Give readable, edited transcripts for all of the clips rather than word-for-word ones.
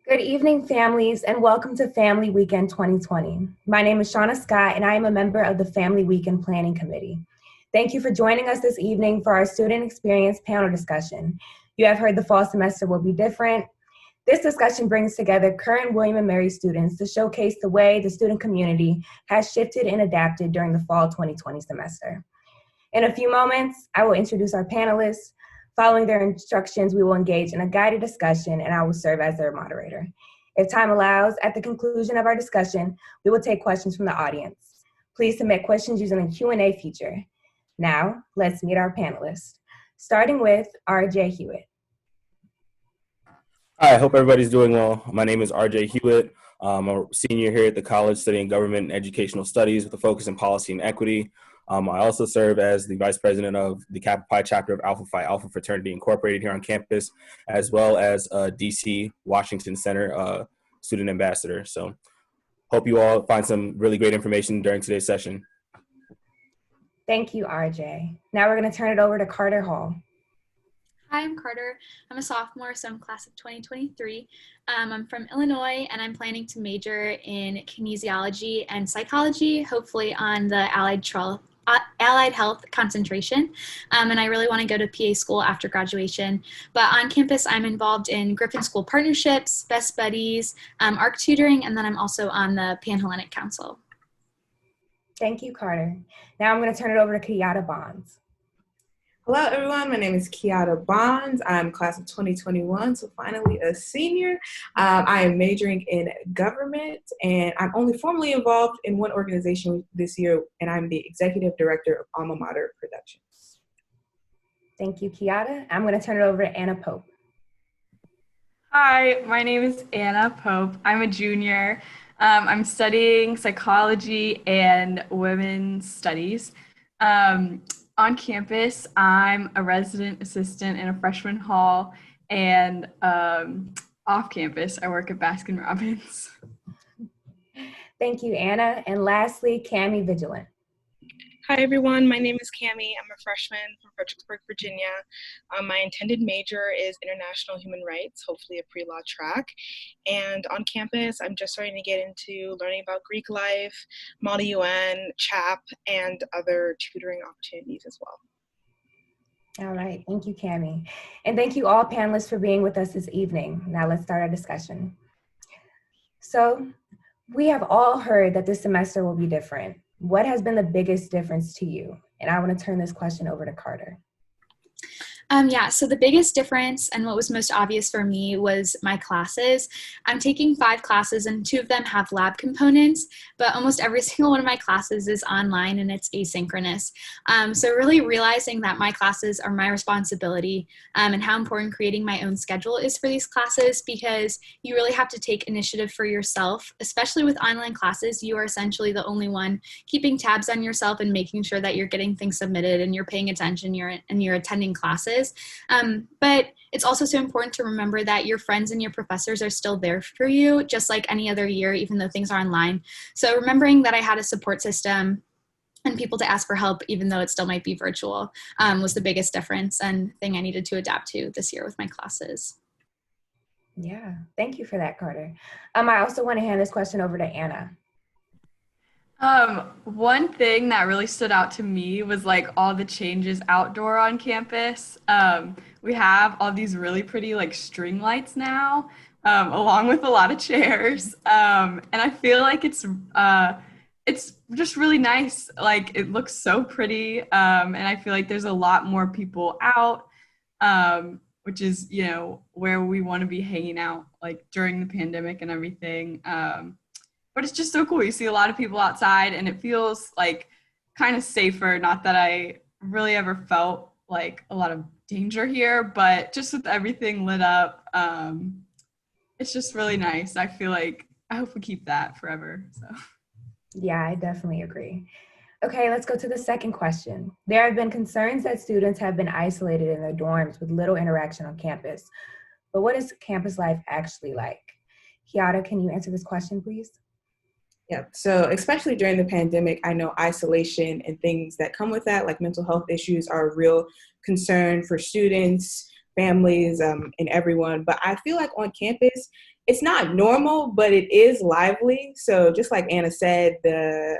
Good evening, families, and welcome to Family Weekend 2020. My name is Shaunna Scott, and I am a member of the Family Weekend Planning Committee. Thank you for joining us this evening for our student experience panel discussion. You have heard the fall semester will be different. This discussion brings together current William & Mary students to showcase the way the student community has shifted and adapted during the fall 2020 semester. In a few moments, I will introduce our panelists. Following their instructions, we will engage in a guided discussion, and I will serve as their moderator. If time allows, at the conclusion of our discussion, we will take questions from the audience. Please submit questions using the Q&A feature. Now, let's meet our panelists, starting with RJ Hewitt. Hi, I hope everybody's doing well. My name is RJ Hewitt. I'm a senior here at the college studying government and educational studies with a focus in policy and equity. I also serve as the vice president of the Kappa Pi chapter of Alpha Phi Alpha Fraternity Incorporated here on campus, as well as DC Washington Center student ambassador. So hope you all find some really great information during today's session. Thank you, RJ. Now we're going to turn it over to Carter Hall. Hi, I'm Carter. I'm a sophomore, so I'm class of 2023. I'm from Illinois, and I'm planning to major in kinesiology and psychology, hopefully on the allied health concentration. And I really want to go to PA school after graduation. But on campus, I'm involved in Griffin School Partnerships, Best Buddies, ARC tutoring, and then I'm also on the Pan-Hellenic Council. Thank you, Carter. Now I'm going to turn it over to Keyyatta Bonds. Hello, everyone. My name is Keyyatta Bonds. I'm class of 2021, so finally a senior. I am majoring in government, and I'm only formally involved in one organization this year, and I'm the executive director of Alma Mater Productions. Thank you, Keyyatta. I'm going to turn it over to Anna Pope. Hi, my name is Anna Pope. I'm a junior. I'm studying psychology and women's studies. On campus, I'm a resident assistant in a freshman hall, and off campus, I work at Baskin-Robbins. Thank you, Anna. And lastly, Shani Vigilant. Hi, everyone. My name is Cami. I'm a freshman from Fredericksburg, Virginia. My intended major is international human rights, hopefully a pre-law track. And on campus, I'm just starting to get into learning about Greek life, Model UN, CHAP, and other tutoring opportunities as well. All right. Thank you, Cami. And thank you all panelists for being with us this evening. Now let's start our discussion. So we have all heard that this semester will be different. What has been the biggest difference to you? And I want to turn this question over to Carter. So the biggest difference and what was most obvious for me was my classes. I'm taking 5 classes and 2 of them have lab components, but almost every single one of my classes is online and it's asynchronous. So really realizing that my classes are my responsibility and how important creating my own schedule is for these classes, because you really have to take initiative for yourself, especially with online classes. You are essentially the only one keeping tabs on yourself and making sure that you're getting things submitted and you're paying attention and you're attending classes. But it's also so important to remember that your friends and your professors are still there for you, just like any other year, even though things are online. So remembering that I had a support system and people to ask for help, even though it still might be virtual, was the biggest difference and thing I needed to adapt to this year with my classes. Yeah, thank you for that, Carter. I also want to hand this question over to Anna. One thing that really stood out to me was like all the changes outdoor on campus. We have all these really pretty like string lights now, along with a lot of chairs. And I feel like it's just really nice. Like it looks so pretty. And I feel like there's a lot more people out, which is, you know, where we want to be hanging out like during the pandemic and everything. But it's just so cool. You see a lot of people outside and it feels like kind of safer. Not that I really ever felt like a lot of danger here, but just with everything lit up, it's just really nice. I feel like I hope we keep that forever. So. Yeah, I definitely agree. Okay, let's go to the second question. There have been concerns that students have been isolated in their dorms with little interaction on campus. But what is campus life actually like? Keyyatta, can you answer this question, please? Yeah, so especially during the pandemic, I know isolation and things that come with that, like mental health issues, are a real concern for students. families, and everyone. But I feel like on campus, it's not normal, but it is lively. So just like Anna said, the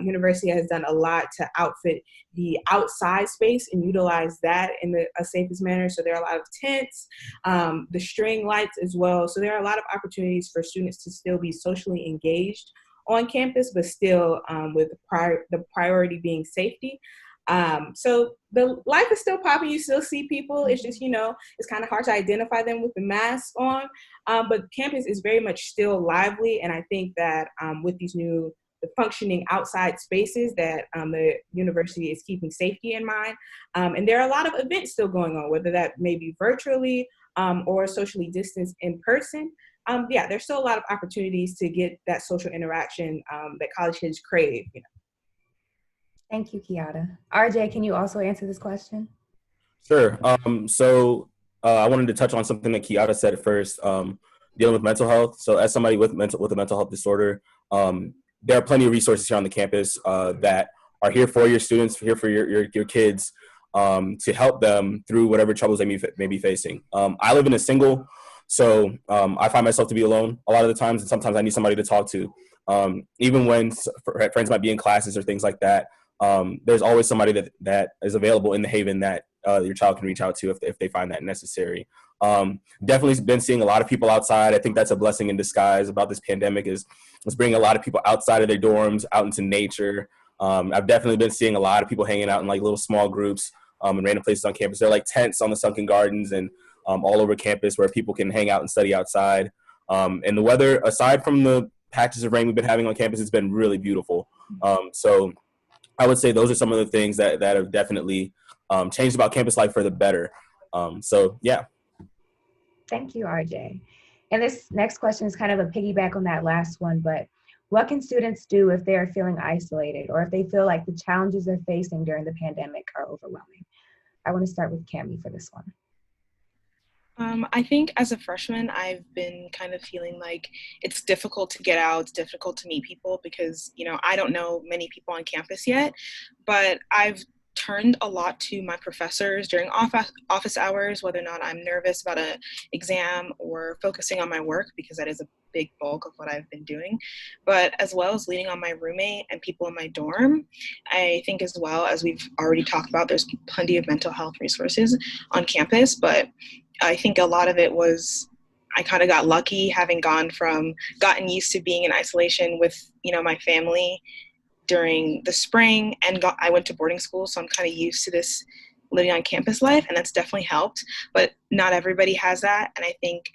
university has done a lot to outfit the outside space and utilize that in a safest manner. So there are a lot of tents, the string lights as well. So there are a lot of opportunities for students to still be socially engaged on campus, but still with the priority being safety. So the life is still popping. You still see people. It's just, it's kind of hard to identify them with the mask on. But campus is very much still lively. And I think that with these new functioning outside spaces that the university is keeping safety in mind. And there are a lot of events still going on, whether that may be virtually or socially distanced in person. There's still a lot of opportunities to get that social interaction that college kids crave. Thank you, Keyyatta. RJ, can you also answer this question? Sure. I wanted to touch on something that Keyyatta said at first, dealing with mental health. So as somebody with a mental health disorder, there are plenty of resources here on the campus that are here for your students, here for your kids, to help them through whatever troubles they may be facing. I live in a single, so I find myself to be alone a lot of the times, and sometimes I need somebody to talk to. Even when friends might be in classes or things like that, there's always somebody that is available in the Haven that your child can reach out to if they find that necessary. Definitely been seeing a lot of people outside. I think that's a blessing in disguise about this pandemic is bringing a lot of people outside of their dorms, out into nature. I've definitely been seeing a lot of people hanging out in like little small groups in random places on campus. There are like tents on the sunken gardens and all over campus where people can hang out and study outside. And the weather, aside from the patches of rain we've been having on campus, it's been really beautiful. So I would say those are some of the things that have definitely changed about campus life for the better. Yeah. Thank you, RJ. And this next question is kind of a piggyback on that last one, but what can students do if they are feeling isolated or if they feel like the challenges they're facing during the pandemic are overwhelming? I want to start with Cami for this one. I think as a freshman, I've been kind of feeling like it's difficult to get out, it's difficult to meet people because, I don't know many people on campus yet, but I've turned a lot to my professors during office hours, whether or not I'm nervous about an exam or focusing on my work, because that is a big bulk of what I've been doing, but as well as leaning on my roommate and people in my dorm. I think as well, as we've already talked about, there's plenty of mental health resources on campus, but I think a lot of it was I kind of got lucky having gotten used to being in isolation with, my family during the spring, and I went to boarding school, so I'm kind of used to this living on campus life, and that's definitely helped, but not everybody has that, and I think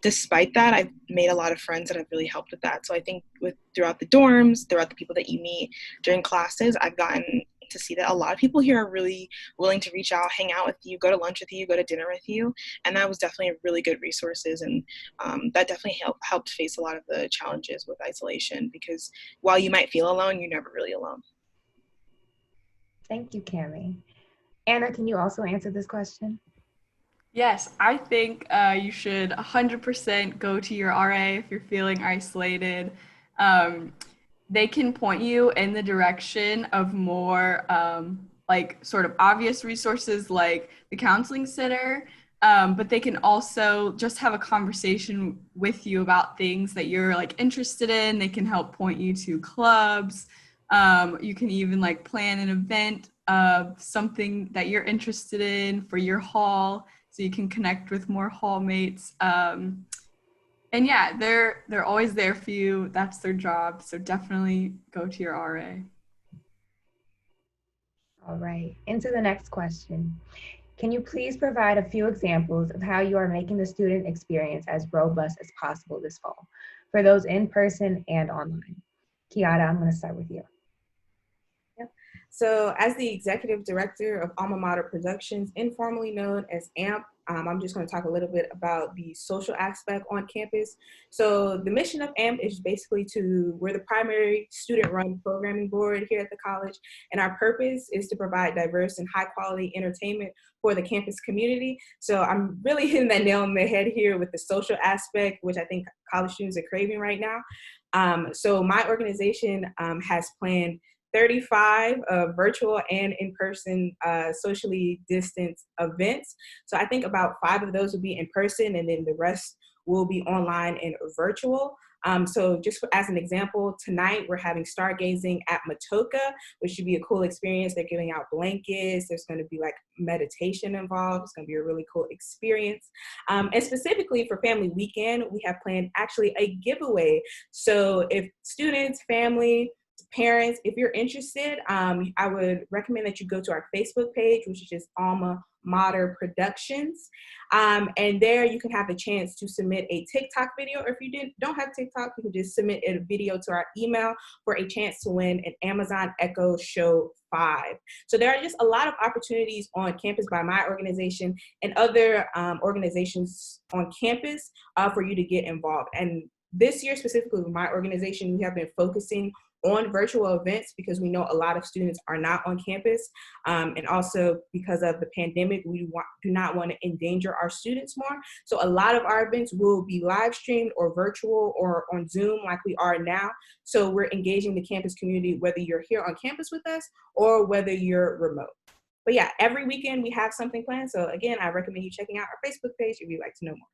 despite that, I've made a lot of friends that have really helped with that. So I think throughout the dorms, throughout the people that you meet during classes, I've gotten to see that a lot of people here are really willing to reach out, hang out with you, go to lunch with you, go to dinner with you. And that was definitely a really good resources. And that definitely helped face a lot of the challenges with isolation, because while you might feel alone, you're never really alone. Thank you, Cami. Anna, can you also answer this question? Yes, I think you should 100% go to your RA if you're feeling isolated. They can point you in the direction of more sort of obvious resources like the counseling center, but they can also just have a conversation with you about things that you're interested in. They can help point you to clubs. You can even plan an event of something that you're interested in for your hall, so you can connect with more hall mates. And yeah, they're always there for you. That's their job. So definitely go to your RA. All right, into the next question. Can you please provide a few examples of how you are making the student experience as robust as possible this fall for those in person and online? Keyyatta, I'm going to start with you. So as the executive director of Alma Mater Productions, informally known as AMP, I'm just going to talk a little bit about the social aspect on campus. So the mission of AMP is basically we're the primary student-run programming board here at the college, and our purpose is to provide diverse and high-quality entertainment for the campus community. So I'm really hitting that nail on the head here with the social aspect, which I think college students are craving right now. So my organization has planned 35 virtual and in-person socially distanced events. So I think about 5 of those will be in person, and then the rest will be online and virtual. So just as an example, tonight we're having stargazing at Matoka, which should be a cool experience. They're giving out blankets. There's going to be like meditation involved. It's going to be a really cool experience. And specifically for Family Weekend, we have planned actually a giveaway. So if students, family, parents, if you're interested, I would recommend that you go to our Facebook page, which is just Alma Mater Productions. And there you can have a chance to submit a TikTok video, or if you don't have TikTok, you can just submit a video to our email for a chance to win an Amazon Echo Show 5. So there are just a lot of opportunities on campus by my organization and other organizations on campus for you to get involved. And this year specifically with my organization, we have been focusing on virtual events because we know a lot of students are not on campus. And also because of the pandemic, we do not want to endanger our students more. So a lot of our events will be live streamed or virtual or on Zoom like we are now. So we're engaging the campus community, whether you're here on campus with us or whether you're remote. But yeah, every weekend we have something planned. So again, I recommend you checking out our Facebook page if you'd like to know more.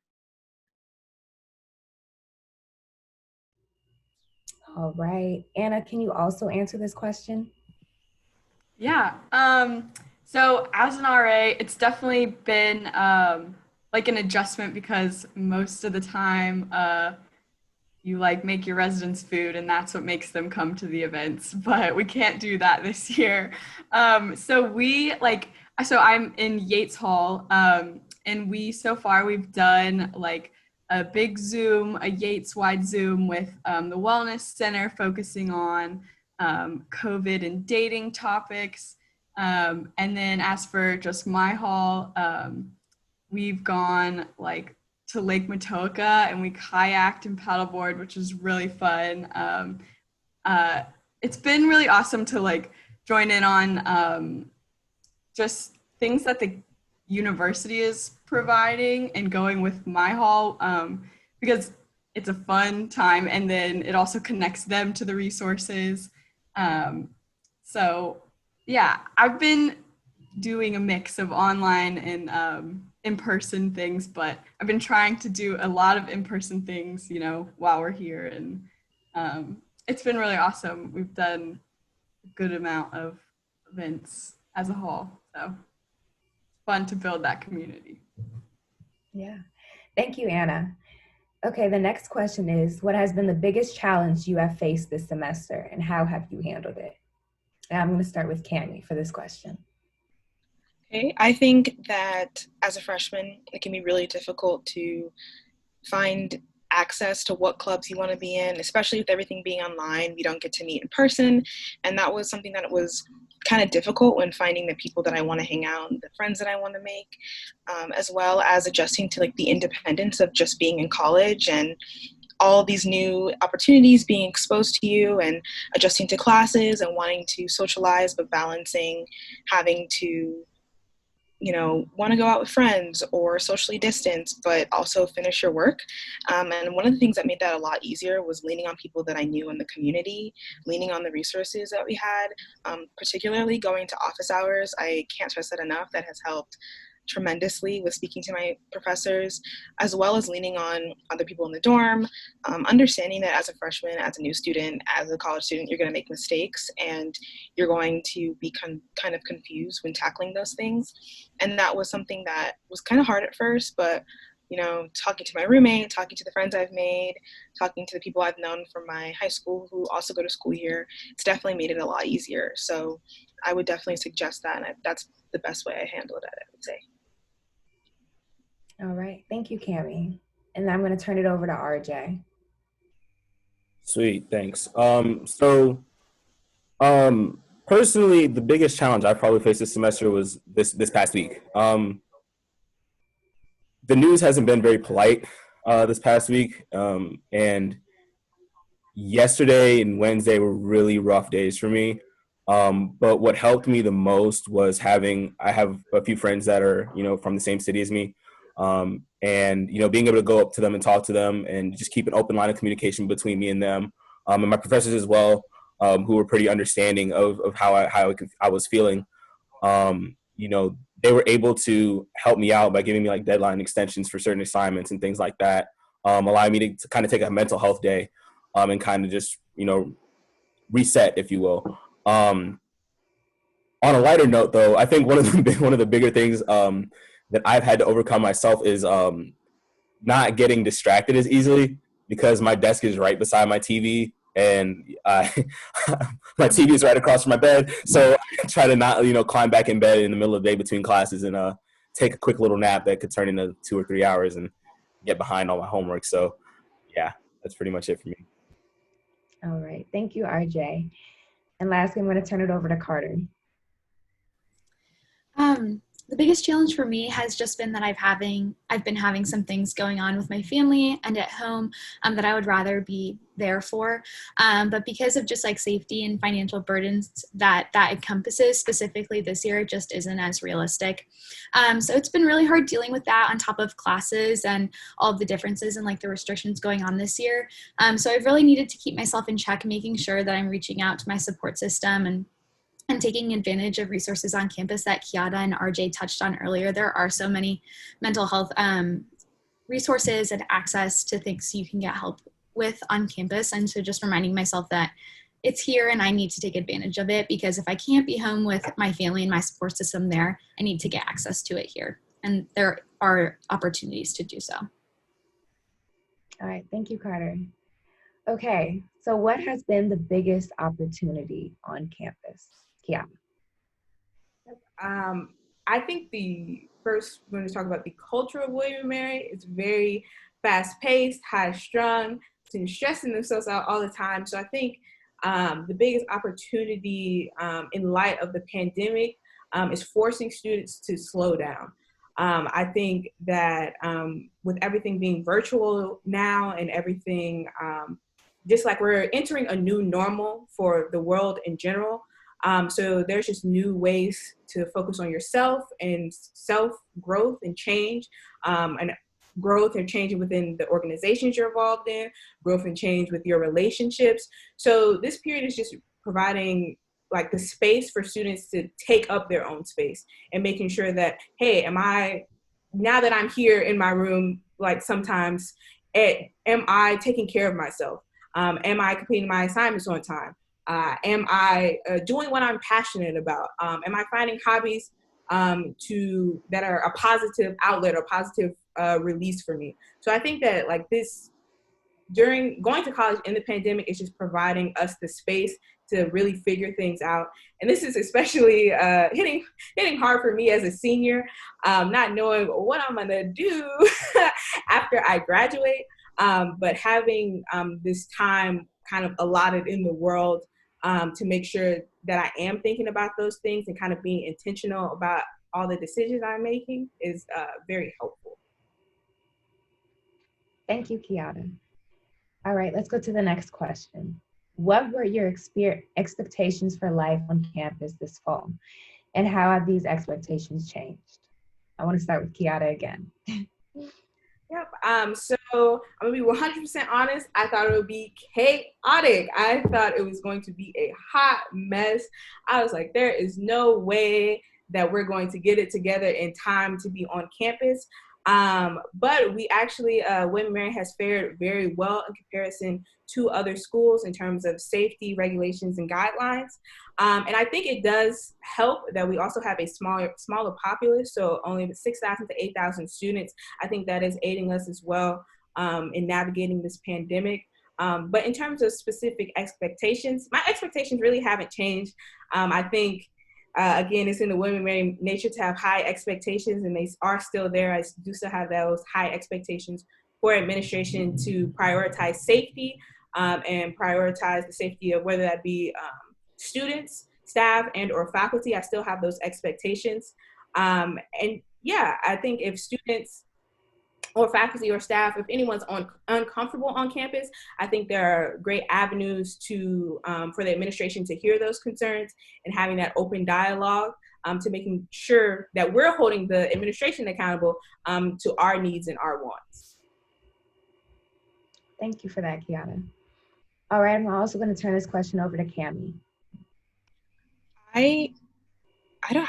All right. Anna, can you also answer this question? Yeah. So as an RA, it's definitely been like an adjustment because most of the time you like make your residents food and that's what makes them come to the events, but we can't do that this year. So I'm in Yates Hall, and we've done like a big Zoom, a Yates-wide Zoom with the Wellness Center focusing on COVID and dating topics. And then as for just my hall, we've gone like to Lake Matoka and we kayaked and paddleboard, which was really fun. It's been really awesome to like join in on just things that the university is providing and going with my hall because it's a fun time and then it also connects them to the resources. So yeah, I've been doing a mix of online and in-person things, but I've been trying to do a lot of in-person things, while we're here, and it's been really awesome. We've done a good amount of events as a hall, so fun to build that community. Yeah. Thank you, Anna. Okay, the next question is, what has been the biggest challenge you have faced this semester and how have you handled it? And I'm going to start with Cami for this question. Okay, I think that as a freshman, it can be really difficult to find access to what clubs you want to be in, especially with everything being online. We don't get to meet in person, and that was something that was kind of difficult when finding the people that I want to hang out, the friends that I want to make, as well as adjusting to like the independence of just being in college and all these new opportunities being exposed to you, and adjusting to classes and wanting to socialize, but balancing having to want to go out with friends or socially distance, but also finish your work. And one of the things that made that a lot easier was leaning on people that I knew in the community, leaning on the resources that we had, particularly going to office hours. I can't stress that enough. That has helped tremendously with speaking to my professors, as well as leaning on other people in the dorm, understanding that as a freshman, as a new student, as a college student, you're going to make mistakes and you're going to be kind of confused when tackling those things. And that was something that was kind of hard at first, but talking to my roommate, talking to the friends I've made, talking to the people I've known from my high school who also go to school here, it's definitely made it a lot easier. So I would definitely suggest that, and that's the best way I handled it, I would say. All right. Thank you, Cami. And I'm going to turn it over to RJ. Sweet. Thanks. Personally, the biggest challenge I probably faced this semester was this past week. The news hasn't been very polite this past week. And yesterday and Wednesday were really rough days for me. But what helped me the most was I have a few friends that are, from the same city as me. And being able to go up to them and talk to them and just keep an open line of communication between me and them, and my professors as well. who were pretty understanding of how I was feeling. You know, they were able to help me out by giving me like deadline extensions for certain assignments and things like that, allowing me to kind of take a mental health day, and kind of just, you know, reset, if you will. On a lighter note, though, I think one of the bigger things that I've had to overcome myself is not getting distracted as easily, because my desk is right beside my TV, and my TV is right across from my bed. So I try to not, you know, climb back in bed in the middle of the day between classes and take a quick little nap that could turn into 2 or 3 hours and get behind all my homework. So yeah, that's pretty much it for me. All right. Thank you, RJ. And lastly, I'm going to turn it over to Carter. The biggest challenge for me has just been that I've been having some things going on with my family and at home that I would rather be there for. But because of just like safety and financial burdens that encompasses, specifically this year, it just isn't as realistic. So it's been really hard dealing with that on top of classes and all of the differences and like the restrictions going on this year. So I've really needed to keep myself in check, making sure that I'm reaching out to my support system and taking advantage of resources on campus that Keyyatta and RJ touched on earlier. There are so many mental health resources and access to things you can get help with on campus. And so just reminding myself that it's here and I need to take advantage of it, because if I can't be home with my family and my support system there, I need to get access to it here. And there are opportunities to do so. All right. Thank you, Carter. Okay. So what has been the biggest opportunity on campus? Yeah. I think the first, when we talk about the culture of William & Mary, it's very fast-paced, high-strung, students stressing themselves out all the time. So I think the biggest opportunity in light of the pandemic is forcing students to slow down. I think that with everything being virtual now and everything, just like we're entering a new normal for the world in general. So there's just new ways to focus on yourself and self-growth and change, and growth and changing within the organizations you're involved in, growth and change with your relationships. So this period is just providing like the space for students to take up their own space and making sure that, hey, now that I'm here in my room, like sometimes, am I taking care of myself? Am I completing my assignments on time? Am I doing what I'm passionate about? Am I finding hobbies that are a positive outlet or positive release for me? So I think that like this, during going to college in the pandemic, is just providing us the space to really figure things out. And this is especially hitting hard for me as a senior, not knowing what I'm gonna do after I graduate, but having this time kind of allotted in the world to make sure that I am thinking about those things and kind of being intentional about all the decisions I'm making is very helpful. Thank you, Keyyatta. All right, let's go to the next question. What were your expectations for life on campus this fall? And how have these expectations changed? I want to start with Keyyatta again. Yep. So I'm gonna be 100% honest. I thought it would be chaotic. I thought it was going to be a hot mess. I was like, there is no way that we're going to get it together in time to be on campus. But we actually, William & Mary has fared very well in comparison to other schools in terms of safety regulations and guidelines. And I think it does help that we also have a smaller populace, so only 6,000 to 8,000 students. I think that is aiding us as well in navigating this pandemic. But in terms of specific expectations, my expectations really haven't changed. I think again, it's in the William & Mary nature to have high expectations, and they are still there. I do still have those high expectations for administration to prioritize safety and prioritize the safety of whether that be students, staff, and or faculty. I still have those expectations. And yeah, I think if students or faculty or staff, if anyone's uncomfortable on campus, I think there are great avenues for the administration to hear those concerns and having that open dialogue to making sure that we're holding the administration accountable to our needs and our wants. Thank you for that, Keyyatta. All right, I'm also going to turn this question over to Cami. I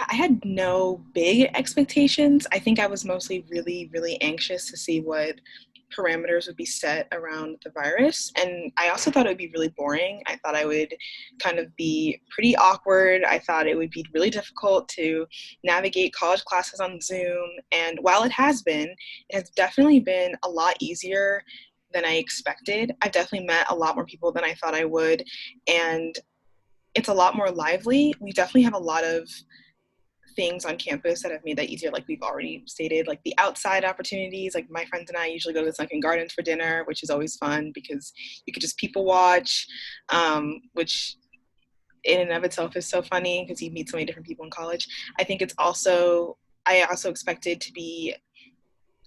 had no big expectations. I think I was mostly really, really anxious to see what parameters would be set around the virus. And I also thought it would be really boring. I thought I would kind of be pretty awkward. I thought it would be really difficult to navigate college classes on Zoom. And while it has definitely been a lot easier than I expected. I've definitely met a lot more people than I thought I would. And it's a lot more lively. We definitely have a lot of things on campus that have made that easier, like we've already stated, like the outside opportunities. Like my friends and I usually go to the Sunken Gardens for dinner, which is always fun because you could just people watch, which in and of itself is so funny because you meet so many different people in college. I also expected to be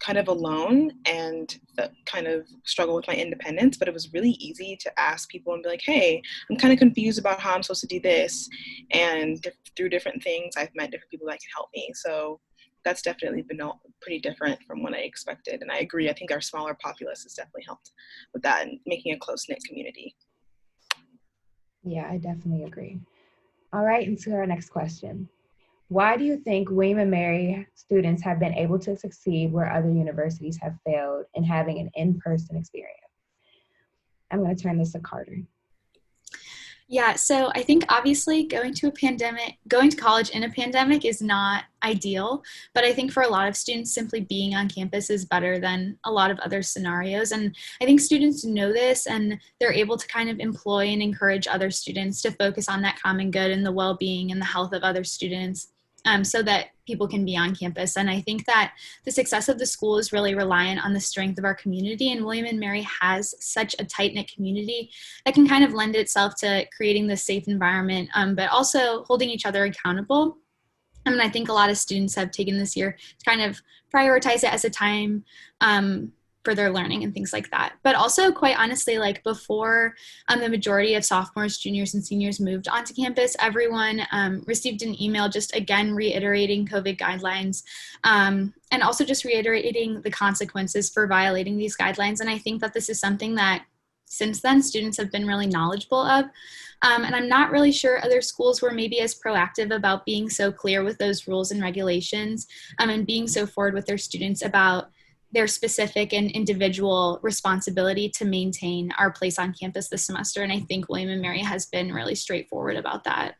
kind of alone and kind of struggle with my independence, but it was really easy to ask people and be like, hey, I'm kind of confused about how I'm supposed to do this. And through different things, I've met different people that can help me. So that's definitely been pretty different from what I expected. And I agree, I think our smaller populace has definitely helped with that and making a close-knit community. Yeah, I definitely agree. All right, and to our next question. Why do you think William & Mary students have been able to succeed where other universities have failed in having an in-person experience? I'm going to turn this to Carter. Yeah, so I think obviously going to college in a pandemic is not ideal, but I think for a lot of students, simply being on campus is better than a lot of other scenarios. And I think students know this and they're able to kind of employ and encourage other students to focus on that common good and the well-being and the health of other students. So that people can be on campus. And I think that the success of the school is really reliant on the strength of our community. And William & Mary has such a tight-knit community that can kind of lend itself to creating this safe environment, but also holding each other accountable. And I think a lot of students have taken this year to kind of prioritize it as a time for their learning and things like that. But also, quite honestly, like before the majority of sophomores, juniors, and seniors moved onto campus, everyone received an email just again reiterating COVID guidelines and also just reiterating the consequences for violating these guidelines. And I think that this is something that since then students have been really knowledgeable of. And I'm not really sure other schools were maybe as proactive about being so clear with those rules and regulations and being so forward with their students about their specific and individual responsibility to maintain our place on campus this semester. And I think William & Mary has been really straightforward about that.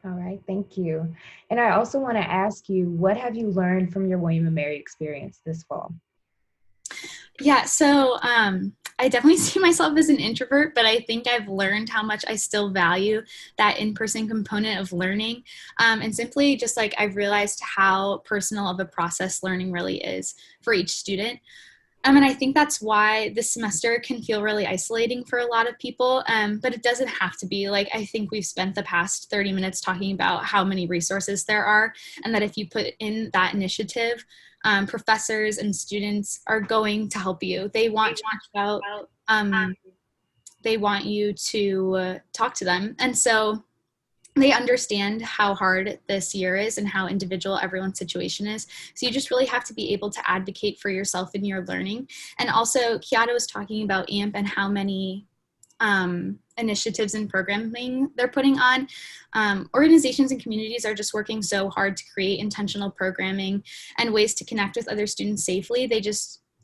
All right, thank you. And I also want to ask you, what have you learned from your William & Mary experience this fall? Yeah, so I definitely see myself as an introvert, but I think I've learned how much I still value that in-person component of learning. And simply just like I've realized how personal of a process learning really is for each student. And I think that's why this semester can feel really isolating for a lot of people, but it doesn't have to be. Like, I think we've spent the past 30 minutes talking about how many resources there are, and that if you put in that initiative, professors and students are going to help you. They want to talk about, they want you to talk to them. And so they understand how hard this year is and how individual everyone's situation is. So you just really have to be able to advocate for yourself in your learning. And also, Keyyatta was talking about AMP and how many initiatives and programming they're putting on. Organizations and communities are just working so hard to create intentional programming and ways to connect with other students safely.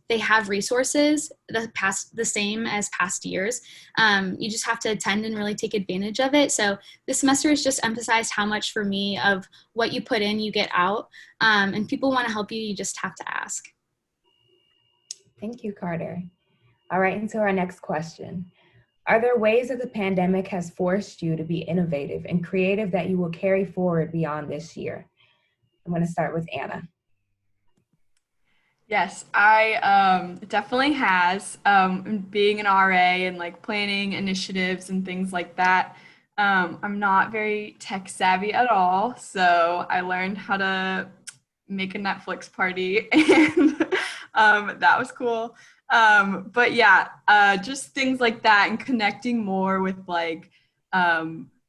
They have resources the same as past years. You just have to attend and really take advantage of it. So this semester has just emphasized how much for me of what you put in, you get out. And people want to help you, you just have to ask. Thank you, Carter. All right, and so our next question. Are there ways that the pandemic has forced you to be innovative and creative that you will carry forward beyond this year? I'm going to start with Anna. Yes, I definitely has. Being an RA and like planning initiatives and things like that. I'm not very tech savvy at all, so I learned how to make a Netflix party, and that was cool. But yeah, just things like that and connecting more with like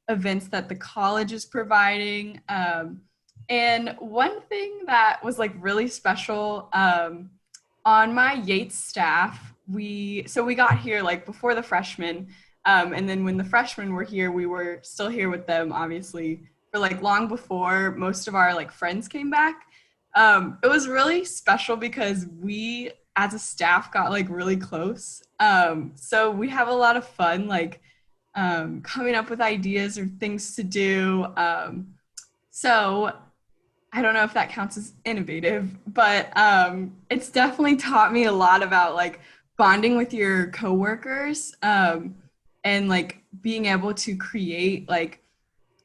events that the college is providing. And one thing that was like really special on my Yates staff, we got here like before the freshmen. And then when the freshmen were here, we were still here with them, obviously, for like long before most of our like friends came back. It was really special because we, as a staff, got like really close. So we have a lot of fun, like coming up with ideas or things to do. So I don't know if that counts as innovative, but it's definitely taught me a lot about like bonding with your coworkers, and like being able to create like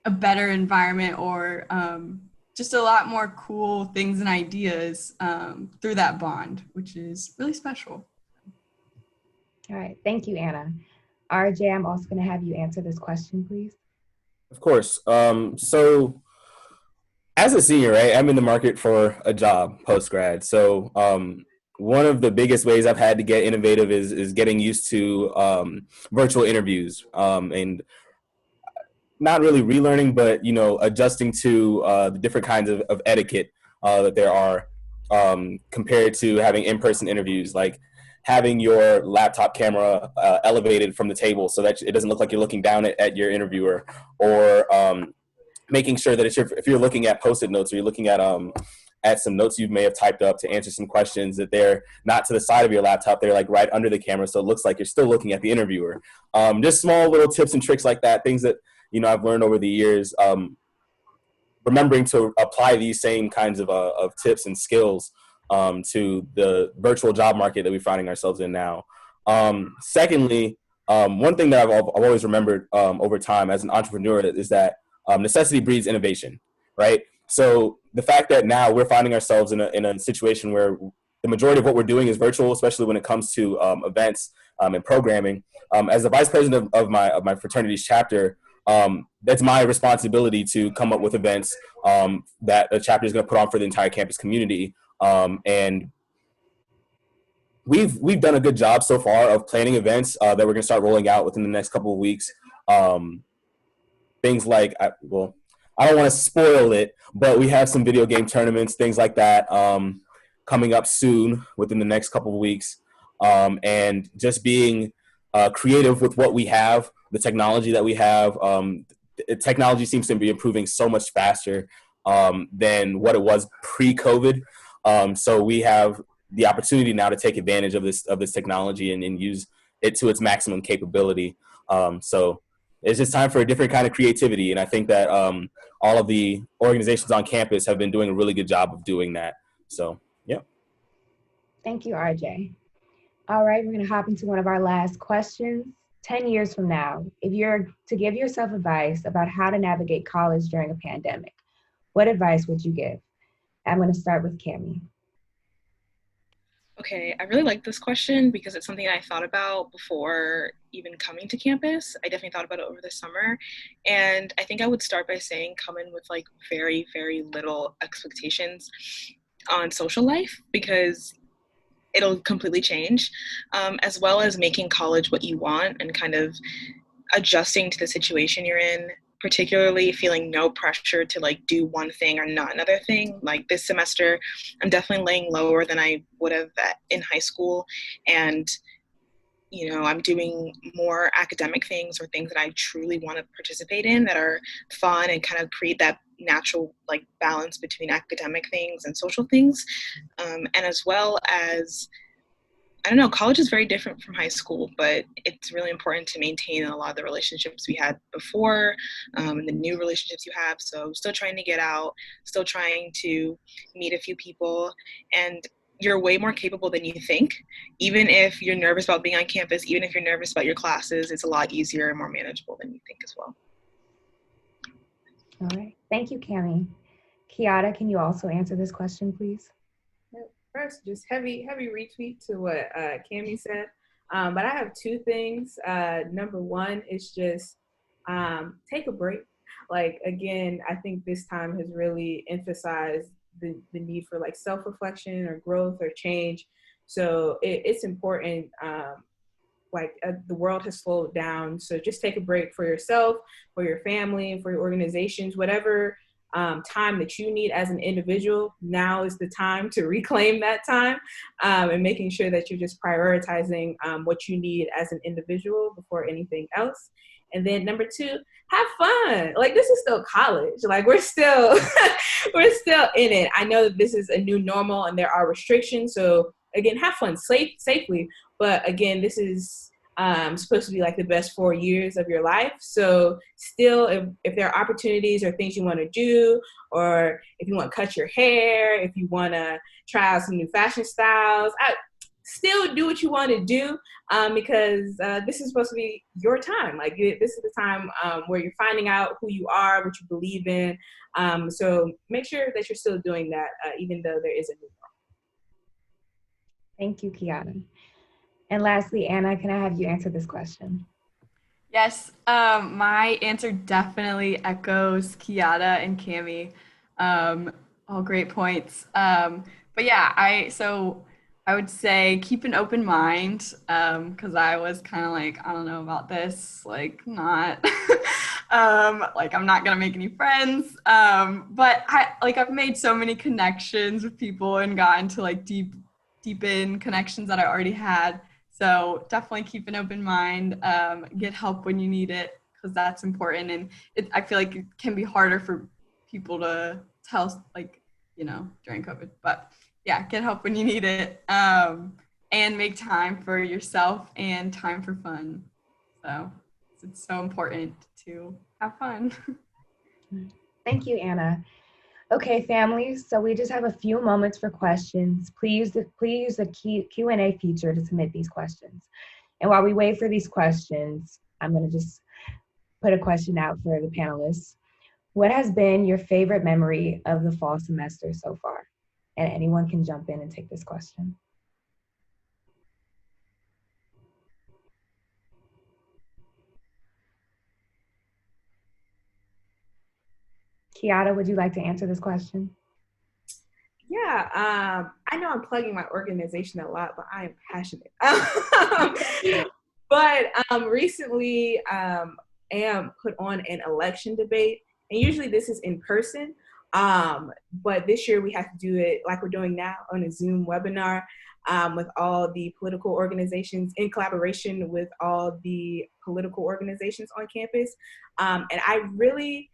a better environment, or just a lot more cool things and ideas through that bond, which is really special. All right, thank you, Anna. RJ, I'm also going to have you answer this question, please. Of course. So as a senior, right, I'm in the market for a job post-grad. So one of the biggest ways I've had to get innovative is getting used to virtual interviews, and not really relearning, but, you know, adjusting to the different kinds of etiquette that there are, compared to having in-person interviews, like having your laptop camera elevated from the table so that it doesn't look like you're looking down at your interviewer, or making sure that if you're looking at Post-it notes, or you're looking at some notes you may have typed up to answer some questions, that they're not to the side of your laptop, they're like right under the camera, so it looks like you're still looking at the interviewer. Just small little tips and tricks like that, things that, you know, I've learned over the years, remembering to apply these same kinds of tips and skills to the virtual job market that we're finding ourselves in now. Secondly, one thing that I've always remembered over time as an entrepreneur is that necessity breeds innovation, right? So the fact that now we're finding ourselves in a situation where the majority of what we're doing is virtual, especially when it comes to events and programming. As the vice president of my fraternity's chapter, that's my responsibility to come up with events that the chapter is going to put on for the entire campus community. And we've done a good job so far of planning events that we're going to start rolling out within the next couple of weeks. Things like, I don't want to spoil it, but we have some video game tournaments, things like that, coming up soon within the next couple of weeks. And just being creative with what we have, the technology that we have. Technology seems to be improving so much faster than what it was pre-COVID. So we have the opportunity now to take advantage of this technology and use it to its maximum capability. So it's just time for a different kind of creativity. And I think that all of the organizations on campus have been doing a really good job of doing that. So, yeah. Thank you, RJ. All right, we're going to hop into one of our last questions. 10 years from now, if you're to give yourself advice about how to navigate college during a pandemic, what advice would you give? I'm going to start with Cami. Okay, I really like this question because it's something I thought about before even coming to campus. I definitely thought about it over the summer. And I think I would start by saying come in with like very, very little expectations on social life, because it'll completely change, as well as making college what you want and kind of adjusting to the situation you're in, particularly feeling no pressure to like do one thing or not another thing. Like this semester, I'm definitely laying lower than I would have in high school. And, you know, I'm doing more academic things or things that I truly want to participate in that are fun and kind of create that natural like balance between academic things and social things. And as well as, I don't know, college is very different from high school, but it's really important to maintain a lot of the relationships we had before, and the new relationships you have. So still trying to get out, still trying to meet a few people, and you're way more capable than you think. Even if you're nervous about being on campus, even if you're nervous about your classes, it's a lot easier and more manageable than you think as well. All right, thank you, Cami. Keyyatta, can you also answer this question, please? First, just heavy retweet to what Cami said. But I have two things. Number one is just take a break. Like, again, I think this time has really emphasized the need for like self-reflection or growth or change. So it's important. The world has slowed down. So just take a break for yourself, for your family, for your organizations, whatever time that you need as an individual, now is the time to reclaim that time, and making sure that you're just prioritizing what you need as an individual before anything else. And then number 2, have fun. Like, this is still college. Like, we're still we're still in it. I know that this is a new normal and there are restrictions. So again, have fun safely. But again, this is supposed to be like the best 4 years of your life. So still, if there are opportunities or things you want to do, or if you want to cut your hair, if you want to try out some new fashion styles, still do what you want to do, because this is supposed to be your time. Like, this is the time where you're finding out who you are, what you believe in. So make sure that you're still doing that, even though there is a new normal. Thank you, Keyyatta. And lastly, Anna, can I have you answer this question? Yes, my answer definitely echoes Keyyatta and Cami. All great points. But yeah, I would say keep an open mind, because I was kind of like, I don't know about this, like not, like I'm not gonna make any friends. But I've made so many connections with people and gotten to like deepen connections that I already had. So definitely keep an open mind, get help when you need it, because that's important. And I feel like it can be harder for people to tell, like, during COVID, but yeah, get help when you need it, and make time for yourself and time for fun. So it's so important to have fun. Thank you, Anna. Okay, families, so we just have a few moments for questions. Please use the Q&A feature to submit these questions. And while we wait for these questions, I'm going to just put a question out for the panelists. What has been your favorite memory of the fall semester so far? And anyone can jump in and take this question. Keyyatta, would you like to answer this question? Yeah, I know I'm plugging my organization a lot, but I am passionate. But recently, am put on an election debate, and usually this is in person. But this year we have to do it like we're doing now on a Zoom webinar, with all the political organizations, in collaboration with all the political organizations on campus. And I really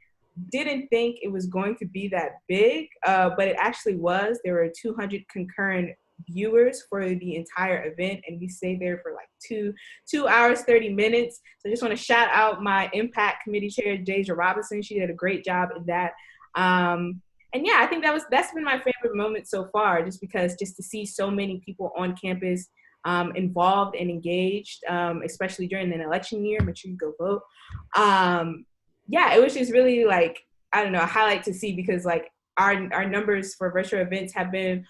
didn't think it was going to be that big, but it actually was. There were 200 concurrent viewers for the entire event, and we stayed there for like two hours 30 minutes. So I just want to shout out my impact committee chair, Deja Robinson. She did a great job in that. And yeah, I think that's been my favorite moment so far, just to see so many people on campus involved and engaged, especially during an election year. Make sure you go vote. Yeah, it was just really like, I don't know, a highlight to see, because like our numbers for virtual events have been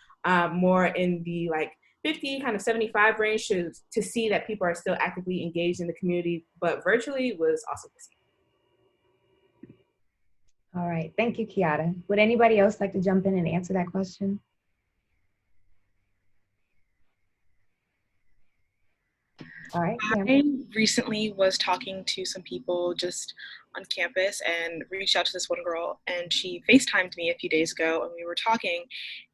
more in the like 50, kind of 75 range, to see that people are still actively engaged in the community, but virtually was awesome to see. All right, thank you, Keyyatta. Would anybody else like to jump in and answer that question? All right. I recently was talking to some people just on campus and reached out to this one girl, and she FaceTimed me a few days ago, and we were talking.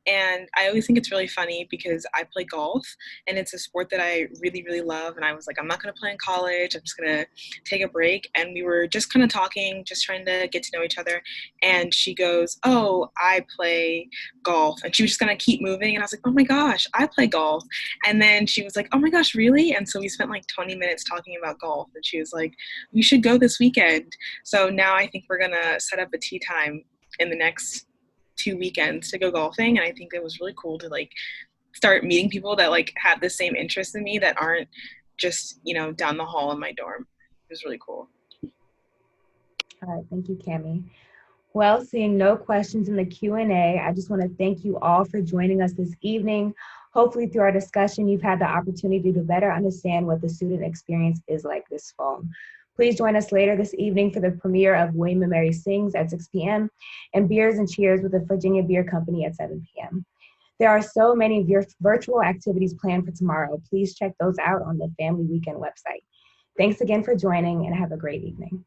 And I always think it's really funny because I play golf, and it's a sport that I really, really love. And I was like, I'm not going to play in college. I'm just going to take a break. And we were just kind of talking, just trying to get to know each other. And she goes, oh, I play golf. And she was just going to keep moving. And I was like, oh my gosh, I play golf. And then she was like, oh my gosh, really? And so we spent like 20 minutes talking about golf. And she was like, we should go this weekend. So now I think we're going to set up a tea time in the next 2 weekends to go golfing. And I think it was really cool to like start meeting people that like have the same interests in me, that aren't just, down the hall in my dorm. It was really cool. All right, thank you, Cami. Well, seeing no questions in the Q&A, I just want to thank you all for joining us this evening. Hopefully through our discussion, you've had the opportunity to better understand what the student experience is like this fall. Please join us later this evening for the premiere of William & Mary Sings at 6 p.m. and Beers and Cheers with the Virginia Beer Company at 7 p.m. There are so many virtual activities planned for tomorrow. Please check those out on the Family Weekend website. Thanks again for joining, and have a great evening.